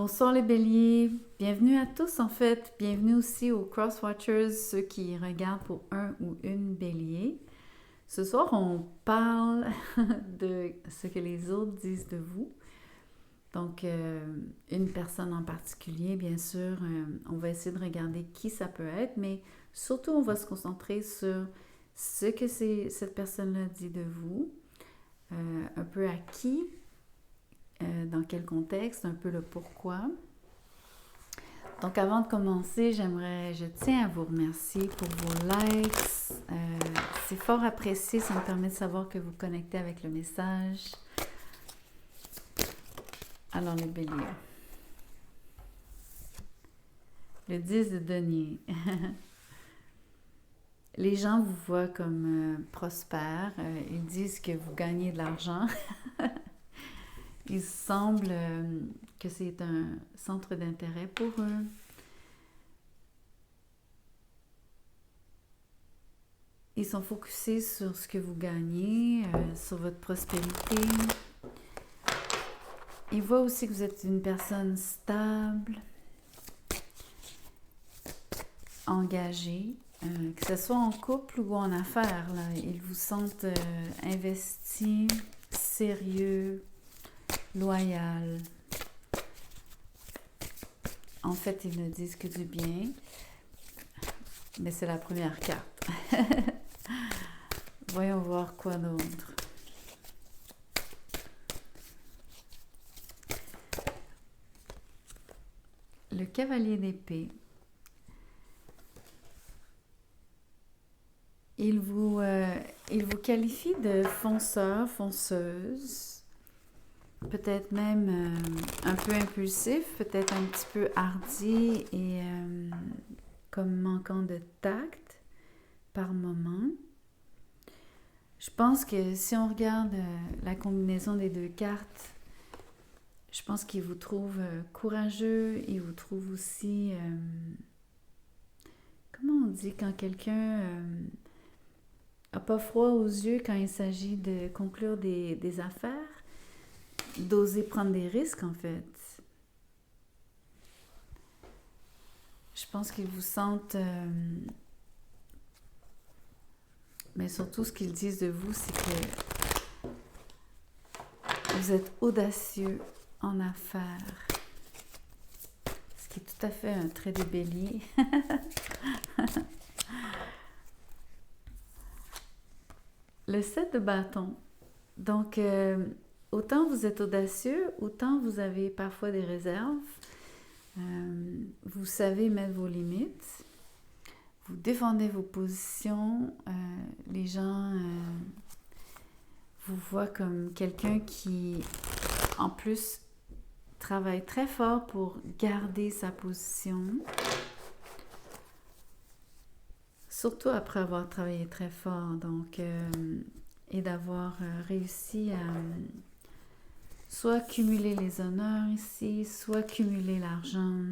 Bonsoir les béliers, bienvenue à tous en fait, bienvenue aussi aux Crosswatchers, ceux qui regardent pour un ou une bélier. Ce soir on parle de ce que les autres disent de vous. Donc une personne en particulier, bien sûr, on va essayer de regarder qui ça peut être, mais surtout on va se concentrer sur ce que cette personne-là dit de vous, un peu à qui, dans quel contexte, un peu le pourquoi. Donc avant de commencer, je tiens à vous remercier pour vos likes. C'est fort apprécié, ça me permet de savoir que vous connectez avec le message. Alors les béliers. Le 10 de denier. Les gens vous voient comme prospère. Ils disent que vous gagnez de l'argent. Il semble que c'est un centre d'intérêt pour eux. Ils sont focusés sur ce que vous gagnez, sur votre prospérité. Ils voient aussi que vous êtes une personne stable, engagée, que ce soit en couple ou en affaires. Là, ils vous sentent investi, sérieux, loyal. En fait, ils ne disent que du bien, mais c'est la première carte. Voyons voir quoi d'autre. Le cavalier d'épée. Il vous qualifie de fonceur, fonceuse, peut-être même un peu impulsif, peut-être un petit peu hardi et comme manquant de tact par moment. Je pense que si on regarde la combinaison des deux cartes, je pense qu'il vous trouve courageux, il vous trouve aussi... comment on dit quand quelqu'un n'a pas froid aux yeux quand il s'agit de conclure des affaires, d'oser prendre des risques en fait. Je pense qu'ils vous sentent... mais surtout, ce qu'ils disent de vous, c'est que vous êtes audacieux en affaires. Ce qui est tout à fait un trait de bélier. Le 7 de bâton. Donc, autant vous êtes audacieux, autant vous avez parfois des réserves. Vous savez mettre vos limites. Vous défendez vos positions. Les gens vous voient comme quelqu'un qui, en plus, travaille très fort pour garder sa position. Surtout après avoir travaillé très fort, donc, et d'avoir réussi à soit cumuler les honneurs ici, soit cumuler l'argent.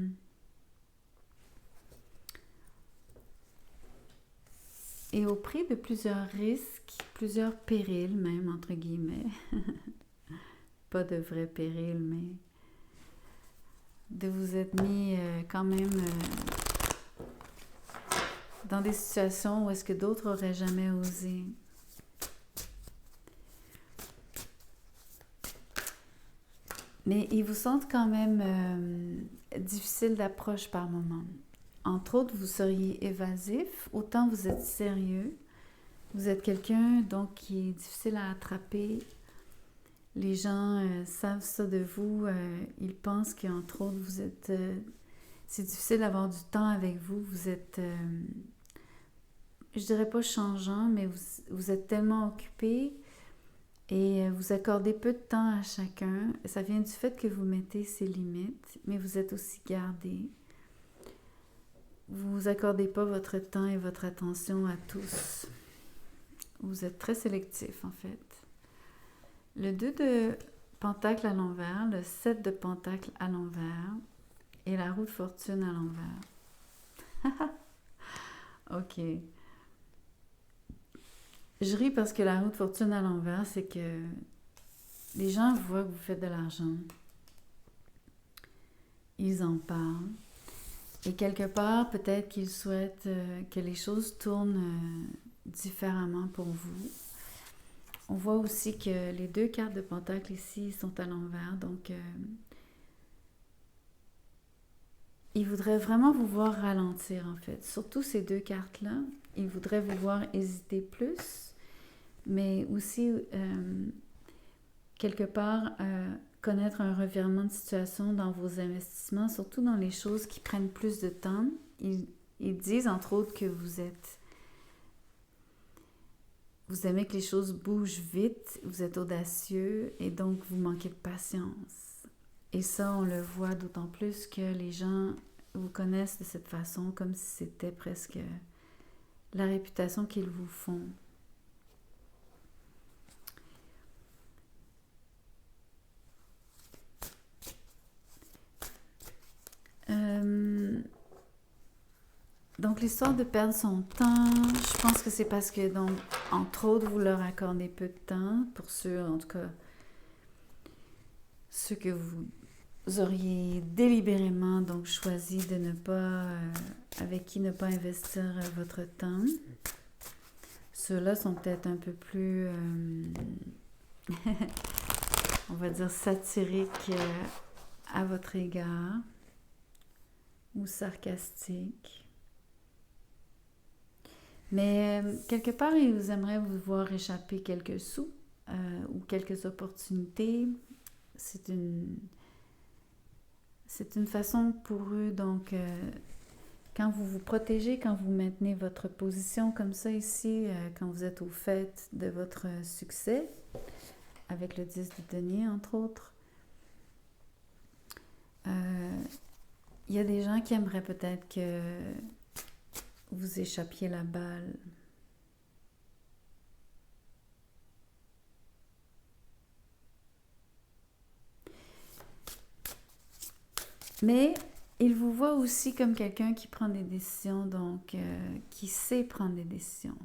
Et au prix de plusieurs risques, plusieurs périls même, entre guillemets. Pas de vrais périls, mais de vous être mis quand même dans des situations où est-ce que d'autres n'auraient jamais osé. Mais ils vous sentent quand même difficile d'approche par moment. Entre autres, vous seriez évasif, autant vous êtes sérieux. Vous êtes quelqu'un donc qui est difficile à attraper. Les gens savent ça de vous. Ils pensent qu'entre autres, vous êtes... c'est difficile d'avoir du temps avec vous. Vous êtes... je dirais pas changeant, mais vous êtes tellement occupé et vous accordez peu de temps à chacun. Ça vient du fait que vous mettez ces limites, mais vous êtes aussi gardé. Vous accordez pas votre temps et votre attention à tous. Vous êtes très sélectif, en fait. Le 2 de pentacle à l'envers, le 7 de pentacle à l'envers et la roue de fortune à l'envers. Ok. Je ris parce que la roue de fortune à l'envers, c'est que les gens voient que vous faites de l'argent. ils en parlent. Et quelque part, peut-être qu'ils souhaitent que les choses tournent différemment pour vous. On voit aussi que les 2 cartes de Pentacle ici sont à l'envers, donc ils voudraient vraiment vous voir ralentir en fait. Surtout ces 2 cartes-là, ils voudraient vous voir hésiter plus, mais aussi quelque part connaître un revirement de situation dans vos investissements, surtout dans les choses qui prennent plus de temps. Ils disent entre autres que vous aimez que les choses bougent vite, vous êtes audacieux et donc vous manquez de patience. Et ça, on le voit d'autant plus que les gens vous connaissent de cette façon, comme si c'était presque la réputation qu'ils vous font. Donc, l'histoire de perdre son temps, je pense que c'est parce que, donc, entre autres, vous leur accordez peu de temps, pour ceux, en tout cas, ceux que vous auriez délibérément donc choisi de ne pas, avec qui ne pas investir votre temps. Ceux-là sont peut-être un peu plus, on va dire, satiriques à votre égard ou sarcastiques. Mais quelque part, ils aimeraient vous voir échapper quelques sous ou quelques opportunités. C'est une façon pour eux, donc, quand vous vous protégez, quand vous maintenez votre position comme ça ici, quand vous êtes au fait de votre succès, avec le 10 de denier, entre autres, il y a des gens qui aimeraient peut-être que vous échappiez la balle. Mais il vous voit aussi comme quelqu'un qui prend des décisions, donc qui sait prendre des décisions.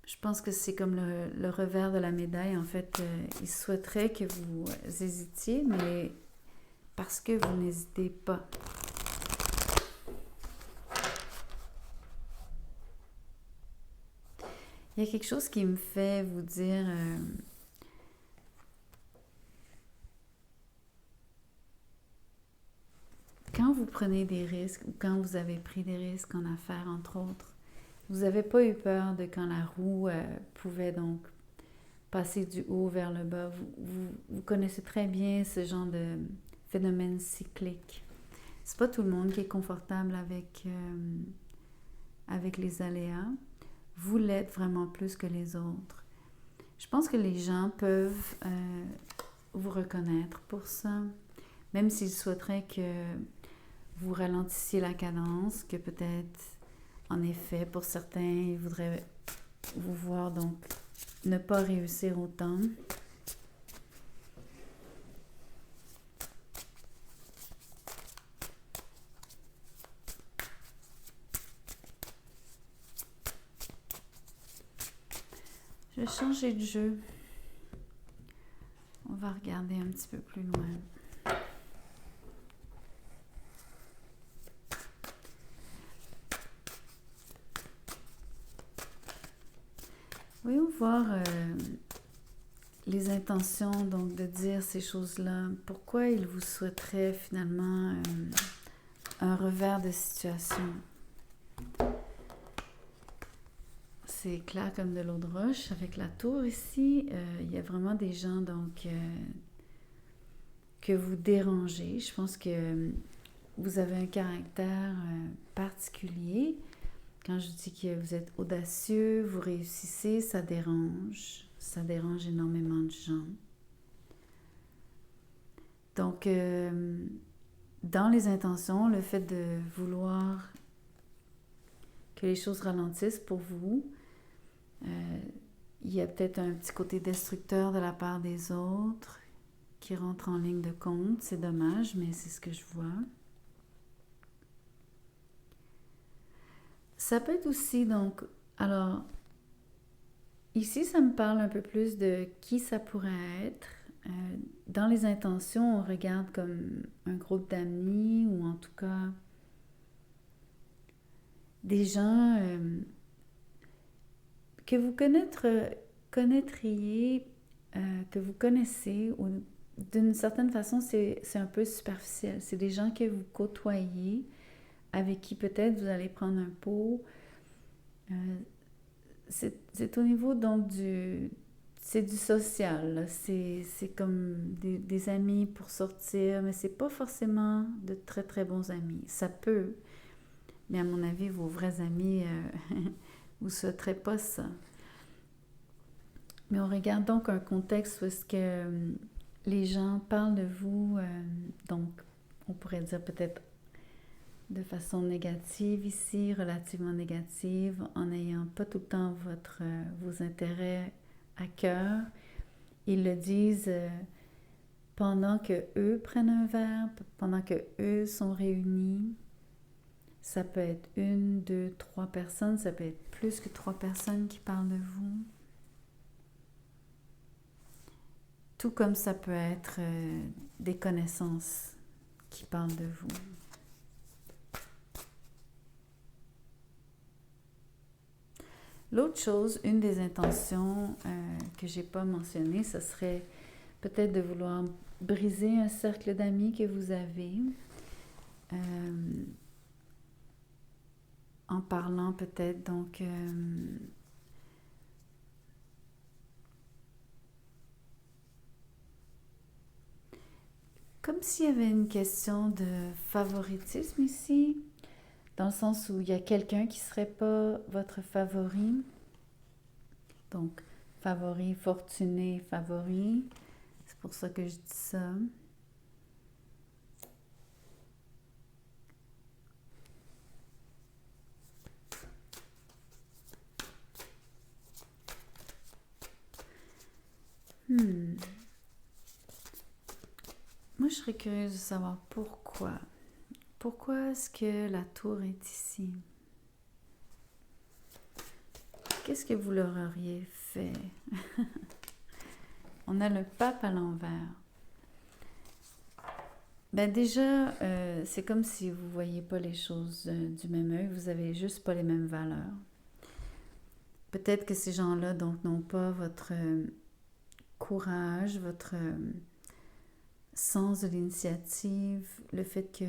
Je pense que c'est comme le revers de la médaille. En fait, il souhaiterait que vous hésitiez, mais parce que vous n'hésitez pas. Il y a quelque chose qui me fait vous dire... quand vous prenez des risques ou quand vous avez pris des risques en affaires, entre autres, vous n'avez pas eu peur de quand la roue pouvait donc passer du haut vers le bas. Vous connaissez très bien ce genre de phénomène cyclique. C'est pas tout le monde qui est confortable avec les aléas. Vous l'êtes vraiment plus que les autres. Je pense que les gens peuvent vous reconnaître pour ça, même s'ils souhaiteraient que vous ralentissiez la cadence, que peut-être, en effet, pour certains, ils voudraient vous voir donc ne pas réussir autant. Je vais changer de jeu. On va regarder un petit peu plus loin. Voyons voir les intentions donc de dire ces choses-là. Pourquoi il vous souhaiterait finalement un revers de situation? C'est clair comme de l'eau de roche. Avec la tour ici, il y a vraiment des gens donc que vous dérangez. Je pense que vous avez un caractère particulier. Quand je dis que vous êtes audacieux, vous réussissez, ça dérange. Ça dérange énormément de gens. Donc, dans les intentions, le fait de vouloir que les choses ralentissent pour vous, il y a peut-être un petit côté destructeur de la part des autres qui rentre en ligne de compte. C'est dommage, mais c'est ce que je vois. Ça peut être aussi, donc, alors, ici, ça me parle un peu plus de qui ça pourrait être. dans les intentions, on regarde comme un groupe d'amis ou en tout cas des gens que vous connaîtriez, que vous connaissez, ou d'une certaine façon, c'est un peu superficiel. C'est des gens que vous côtoyez, avec qui peut-être vous allez prendre un pot. C'est au niveau donc c'est du social. C'est comme des amis pour sortir, mais c'est pas forcément de très très bons amis. Ça peut, mais à mon avis, vos vrais amis, vous ne souhaiterez pas ça. Mais on regarde donc un contexte où est-ce que les gens parlent de vous, donc on pourrait dire peut-être de façon négative ici, relativement négative, en n'ayant pas tout le temps vos intérêts à cœur. Ils le disent pendant que eux prennent un verre, pendant que eux sont réunis. Ça peut être 1, 2, 3 personnes, ça peut être plus que 3 personnes qui parlent de vous. Tout comme ça peut être des connaissances qui parlent de vous. L'autre chose, une des intentions que j'ai pas mentionnées, ce serait peut-être de vouloir briser un cercle d'amis que vous avez en parlant peut-être donc comme s'il y avait une question de favoritisme ici, dans le sens où il y a quelqu'un qui ne serait pas votre favori. Donc, favori, fortuné, favori. C'est pour ça que je dis ça. Moi, je serais curieuse de savoir pourquoi. Pourquoi est-ce que la tour est ici? Qu'est-ce que vous leur auriez fait? On a le pape à l'envers. Ben déjà, c'est comme si vous ne voyez pas les choses du même œil, vous n'avez juste pas les mêmes valeurs. Peut-être que ces gens-là donc n'ont pas votre courage, votre sens de l'initiative, le fait que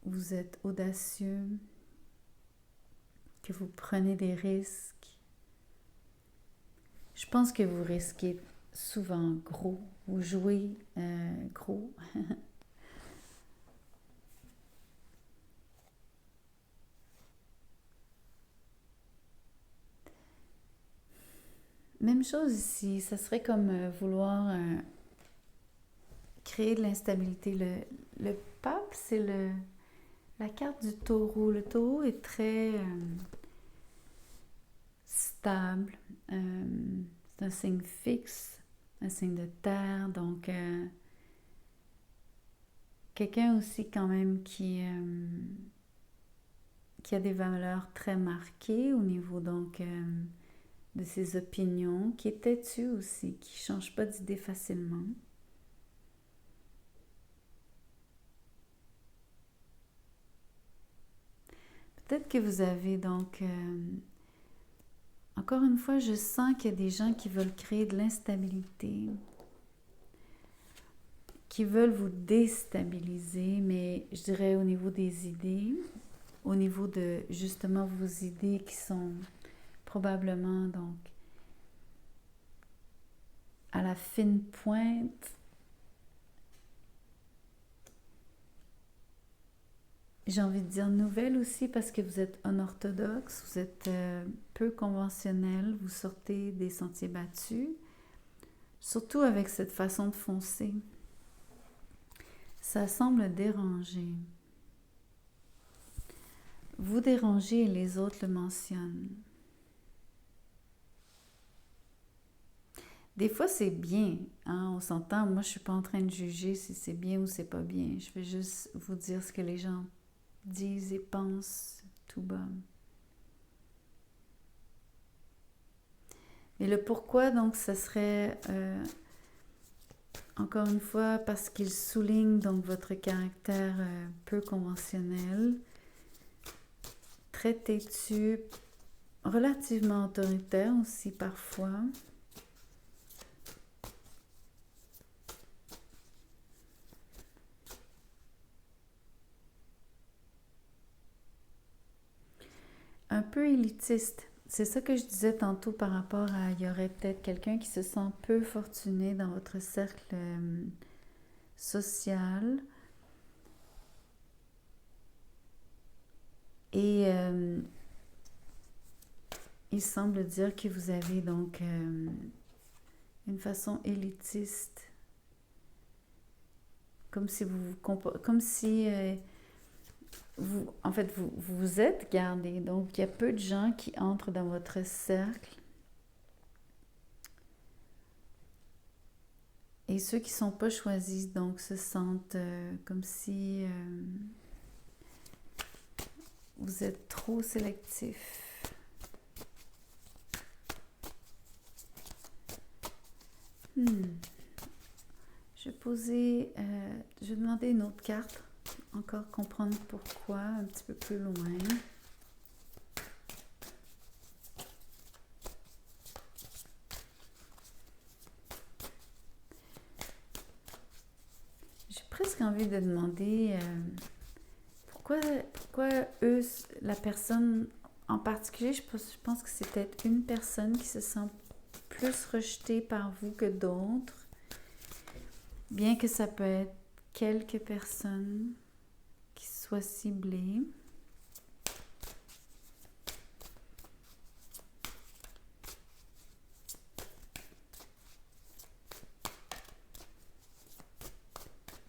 vous êtes audacieux, que vous prenez des risques. Je pense que vous risquez souvent gros, vous jouez gros. Même chose ici, ça serait comme vouloir créer de l'instabilité. Le pape, c'est la carte du taureau. Le taureau est très stable. C'est un signe fixe, un signe de terre. Donc, quelqu'un aussi quand même qui a des valeurs très marquées au niveau donc de ses opinions, qui est têtu aussi, qui ne change pas d'idée facilement. Peut-être que vous avez donc... encore une fois, je sens qu'il y a des gens qui veulent créer de l'instabilité, qui veulent vous déstabiliser, mais je dirais au niveau des idées, au niveau de justement vos idées qui sont probablement donc à la fine pointe. J'ai envie de dire nouvelle aussi parce que vous êtes unorthodoxe, vous êtes peu conventionnel, vous sortez des sentiers battus, surtout avec cette façon de foncer. Ça semble déranger. Vous dérangez et les autres le mentionnent. Des fois, c'est bien, hein, on s'entend. Moi, je ne suis pas en train de juger si c'est bien ou c'est pas bien. Je vais juste vous dire ce que les gens disent et pensent tout bas. Et le pourquoi, donc, ce serait Encore une fois, parce qu'il souligne donc votre caractère peu conventionnel, très têtu, relativement autoritaire aussi parfois. Un peu élitiste. C'est ça que je disais tantôt par rapport à, il y aurait peut-être quelqu'un qui se sent peu fortuné dans votre cercle social. Et il semble dire que vous avez donc une façon élitiste, comme si vous, en fait, vous vous êtes gardé. Donc, il y a peu de gens qui entrent dans votre cercle. Et ceux qui ne sont pas choisis, donc, se sentent comme si vous êtes trop sélectif. Je vais demander une autre carte, encore comprendre pourquoi, un petit peu plus loin. J'ai presque envie de demander pourquoi eux, la personne en particulier, je pense que c'est peut-être une personne qui se sent plus rejetée par vous que d'autres. Bien que ça peut être quelques personnes qui soient ciblées.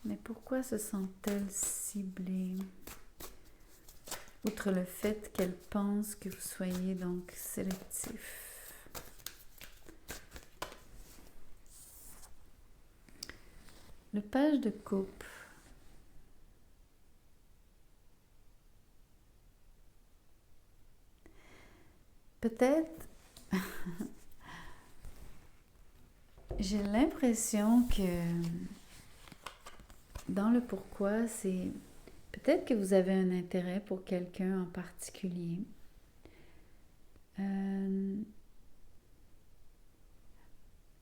Mais pourquoi se sent-elles ciblées? Outre le fait qu'elles pensent que vous soyez donc sélectif. Le page de coupe. Peut-être, j'ai l'impression que dans le pourquoi, c'est peut-être que vous avez un intérêt pour quelqu'un en particulier.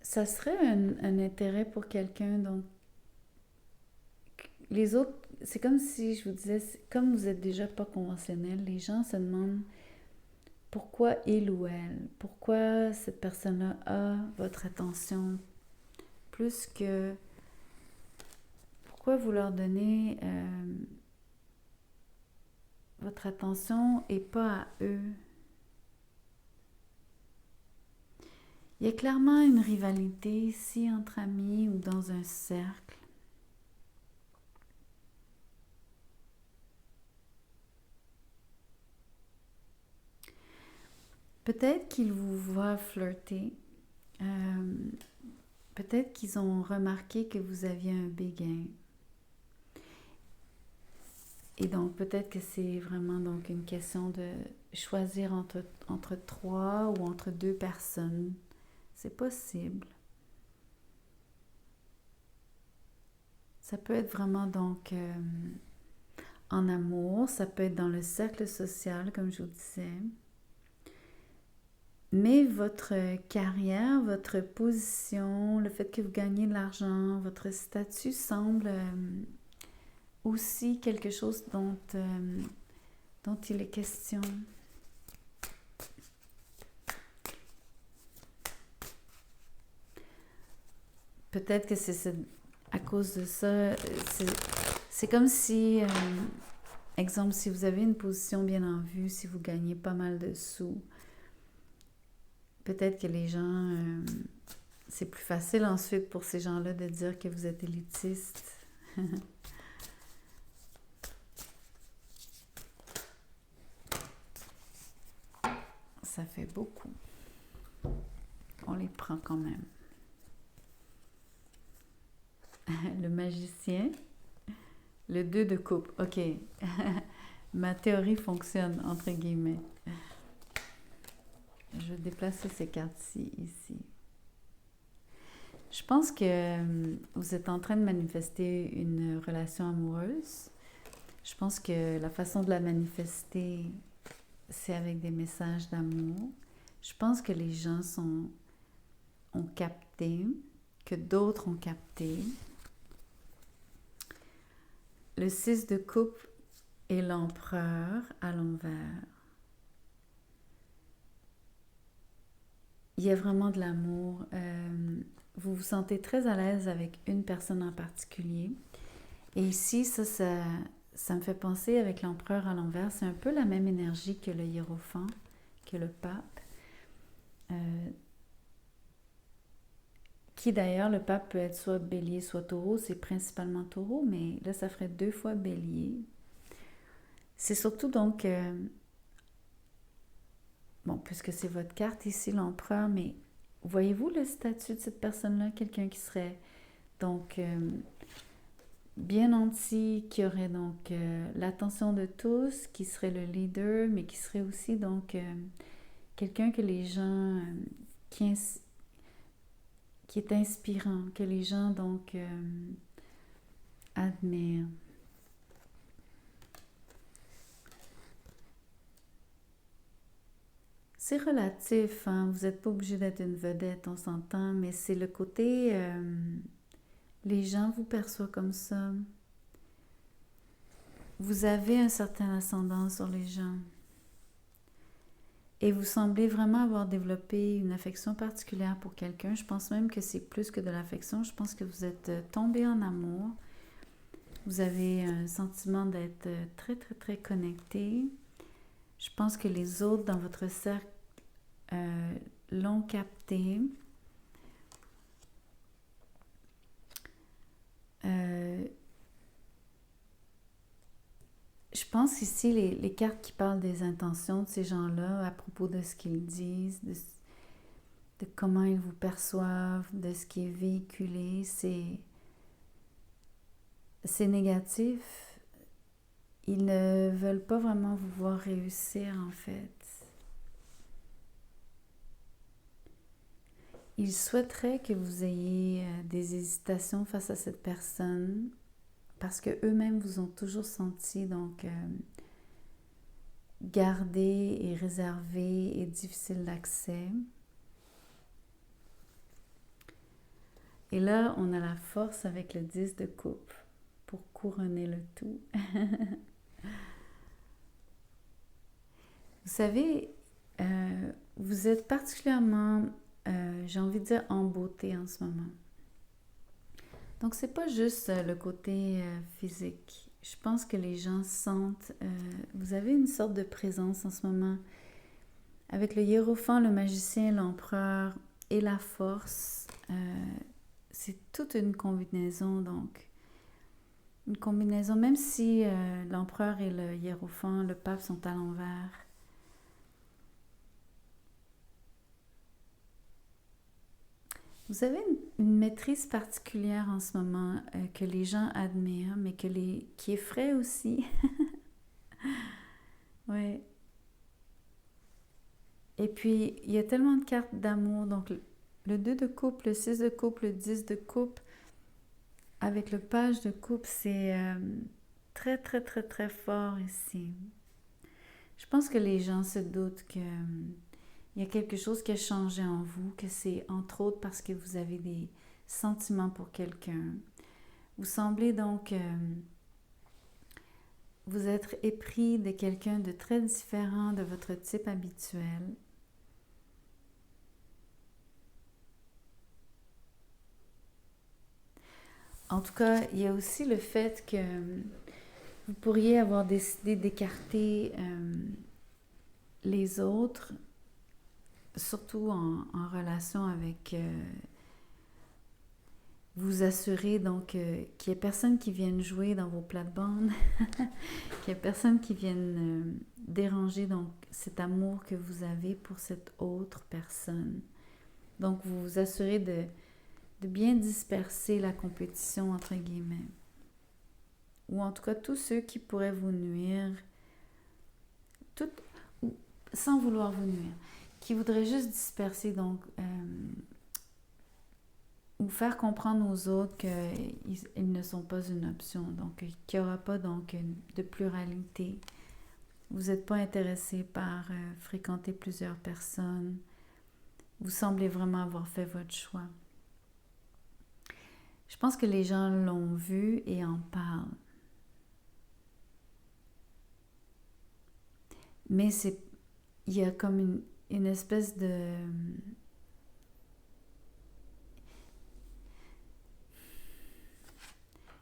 Ça serait un intérêt pour quelqu'un, donc les autres, c'est comme si je vous disais, comme vous êtes déjà pas conventionnel, les gens se demandent pourquoi il ou elle, pourquoi cette personne-là a votre attention, plus que pourquoi vous leur donnez votre attention et pas à eux. Il y a clairement une rivalité ici entre amis ou dans un cercle. Peut-être qu'ils vous voient flirter. Peut-être qu'ils ont remarqué que vous aviez un béguin. Et donc, peut-être que c'est vraiment donc une question de choisir entre trois ou entre deux personnes. C'est possible. Ça peut être vraiment donc en amour, ça peut être dans le cercle social, comme je vous disais. Mais votre carrière, votre position, le fait que vous gagnez de l'argent, votre statut semble aussi quelque chose dont il est question. Peut-être que c'est à cause de ça, c'est comme si, exemple, si vous avez une position bien en vue, si vous gagnez pas mal de sous, peut-être que les gens, c'est plus facile ensuite pour ces gens-là de dire que vous êtes élitiste. Ça fait beaucoup. On les prend quand même. Le magicien, le 2 de coupe. OK. Ma théorie fonctionne, entre guillemets. Je vais déplacer ces cartes-ci, ici. Je pense que vous êtes en train de manifester une relation amoureuse. Je pense que la façon de la manifester, c'est avec des messages d'amour. Je pense que les gens ont capté, que d'autres ont capté. Le 6 de coupe et l'empereur à l'envers. Il y a vraiment de l'amour. Vous vous sentez très à l'aise avec une personne en particulier. Et ici, ça me fait penser avec l'empereur à l'envers. C'est un peu la même énergie que le hiérophant, que le pape. Qui d'ailleurs, le pape peut être soit bélier, soit taureau. C'est principalement taureau, mais là, ça ferait 2 fois bélier. C'est surtout donc... bon, puisque c'est votre carte ici, l'empereur, mais voyez-vous le statut de cette personne-là? Quelqu'un qui serait donc bien nanti, qui aurait donc l'attention de tous, qui serait le leader, mais qui serait aussi donc quelqu'un que les gens, qui est inspirant, que les gens donc admirent. C'est relatif, hein? Vous n'êtes pas obligé d'être une vedette, on s'entend, mais c'est le côté... les gens vous perçoivent comme ça. Vous avez un certain ascendant sur les gens. Et vous semblez vraiment avoir développé une affection particulière pour quelqu'un. Je pense même que c'est plus que de l'affection. Je pense que vous êtes tombé en amour. Vous avez un sentiment d'être très, très, très connecté. Je pense que les autres dans votre cercle l'ont capté. Je pense ici, les cartes qui parlent des intentions de ces gens-là à propos de ce qu'ils disent, de comment ils vous perçoivent, de ce qui est véhiculé, c'est négatif. Ils ne veulent pas vraiment vous voir réussir, en fait. Ils souhaiteraient que vous ayez des hésitations face à cette personne parce que eux-mêmes vous ont toujours senti donc gardé et réservé et difficile d'accès. Et là, on a la force avec le 10 de coupe pour couronner le tout. Vous savez, vous êtes particulièrement, j'ai envie de dire, en beauté en ce moment. Donc, c'est pas juste le côté physique. Je pense que les gens sentent, vous avez une sorte de présence en ce moment. Avec le hiérophant, le magicien, l'empereur et la force, c'est toute une combinaison, donc. Une combinaison, même si l'empereur et le hiérophant, le pape sont à l'envers. Vous avez une maîtrise particulière en ce moment que les gens admirent, mais qui effraie aussi. Ouais. Et puis, il y a tellement de cartes d'amour. Donc, le 2 de coupe, le 6 de coupe, le 10 de coupe, avec le page de coupe, c'est très, très, très, très fort ici. Je pense que les gens se doutent que il y a quelque chose qui a changé en vous, que c'est entre autres parce que vous avez des sentiments pour quelqu'un. Vous semblez donc vous être épris de quelqu'un de très différent de votre type habituel. En tout cas, il y a aussi le fait que vous pourriez avoir décidé d'écarter les autres, surtout en relation avec... vous assurer donc qu'il n'y ait personne qui vienne jouer dans vos plates-bandes, qu'il n'y ait personne qui vienne déranger donc cet amour que vous avez pour cette autre personne. Donc, vous vous assurez de bien disperser la compétition, entre guillemets. Ou en tout cas, tous ceux qui pourraient vous nuire, tout, sans vouloir vous nuire, qui voudraient juste disperser donc ou faire comprendre aux autres qu'ils ne sont pas une option, donc qu'il n'y aura pas donc de pluralité. Vous n'êtes pas intéressé par fréquenter plusieurs personnes. Vous semblez vraiment avoir fait votre choix. Je pense que les gens l'ont vu et en parlent. Mais il y a comme une espèce de...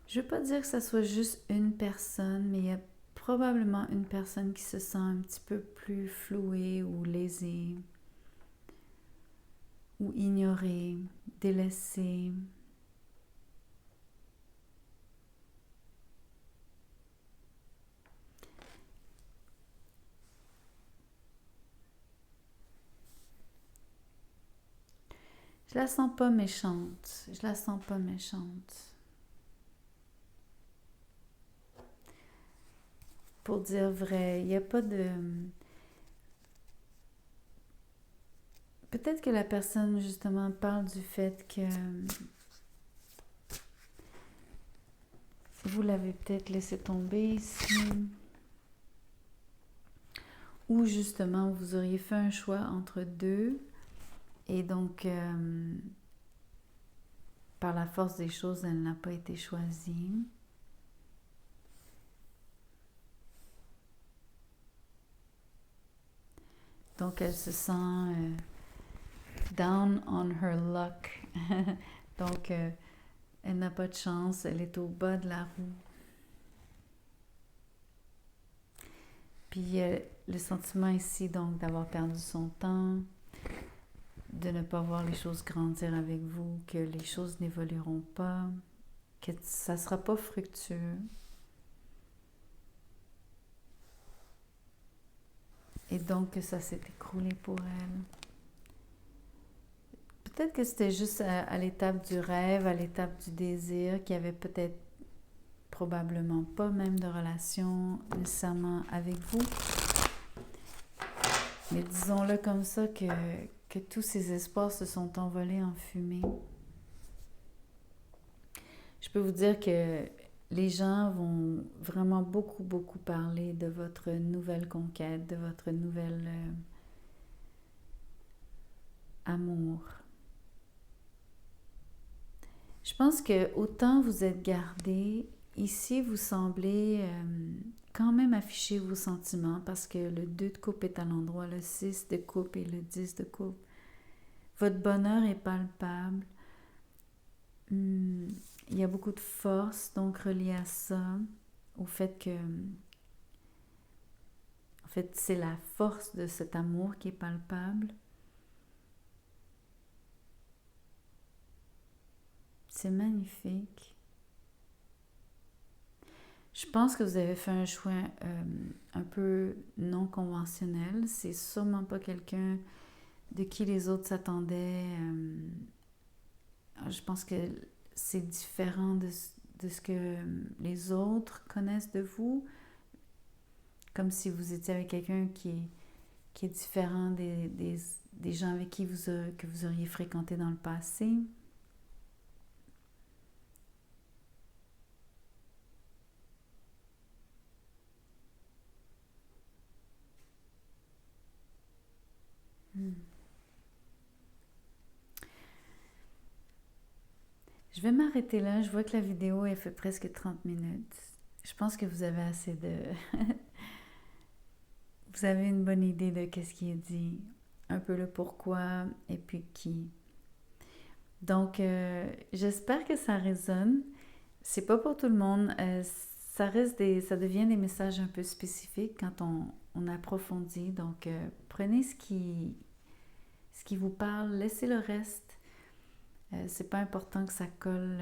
Je ne veux pas dire que ça soit juste une personne, mais il y a probablement une personne qui se sent un petit peu plus flouée ou lésée, ou ignorée, délaissée. Je la sens pas méchante. Je la sens pas méchante. Pour dire vrai, il n'y a pas de... Peut-être que la personne, justement, parle du fait que vous l'avez peut-être laissé tomber ici. Ou, justement, vous auriez fait un choix entre deux. Et donc, par la force des choses, elle n'a pas été choisie. Donc, elle se sent down on her luck. Donc, elle n'a pas de chance, elle est au bas de la roue. Puis, le sentiment ici, donc, d'avoir perdu son temps, de ne pas voir les choses grandir avec vous, que les choses n'évolueront pas, que ça ne sera pas fructueux. Et donc que ça s'est écroulé pour elle. Peut-être que c'était juste à l'étape du rêve, à l'étape du désir, qu'il y avait peut-être probablement pas même de relation nécessairement avec vous. Mais disons-le comme ça que tous ces espoirs se sont envolés en fumée. Je peux vous dire que les gens vont vraiment beaucoup parler de votre nouvelle conquête, de votre nouvel amour. Je pense que autant vous êtes gardé, ici vous semblez quand même afficher vos sentiments parce que le 2 de coupe est à l'endroit, le 6 de coupe et le 10 de coupe. Votre bonheur est palpable. Il y a beaucoup de force donc reliée à ça, au fait que en fait c'est la force de cet amour qui est palpable. C'est magnifique. Je pense que vous avez fait un choix un peu non conventionnel. C'est sûrement pas quelqu'un de qui les autres s'attendaient. Je pense que c'est différent de ce que les autres connaissent de vous. Comme si vous étiez avec quelqu'un qui est différent des gens avec qui que vous auriez fréquenté dans le passé. Je vais m'arrêter là. Je vois que la vidéo elle fait presque 30 minutes. Je pense que vous avez assez de... vous avez une bonne idée de qu'est-ce qui est dit, un peu le pourquoi et puis qui. Donc, j'espère que ça résonne. C'est pas pour tout le monde. Ça devient des messages un peu spécifiques quand on approfondit. Donc, prenez ce qui vous parle, laissez le reste. C'est pas important que ça colle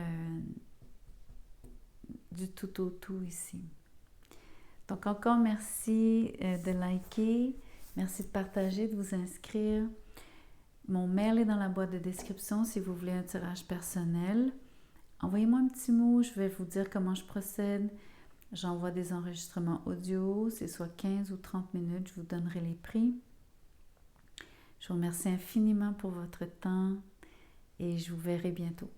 du tout au tout ici. Donc encore merci de liker, merci de partager, de vous inscrire. Mon mail est dans la boîte de description si vous voulez un tirage personnel. Envoyez-moi un petit mot, je vais vous dire comment je procède. J'envoie des enregistrements audio, c'est soit 15 ou 30 minutes, je vous donnerai les prix. Je vous remercie infiniment pour votre temps et je vous verrai bientôt.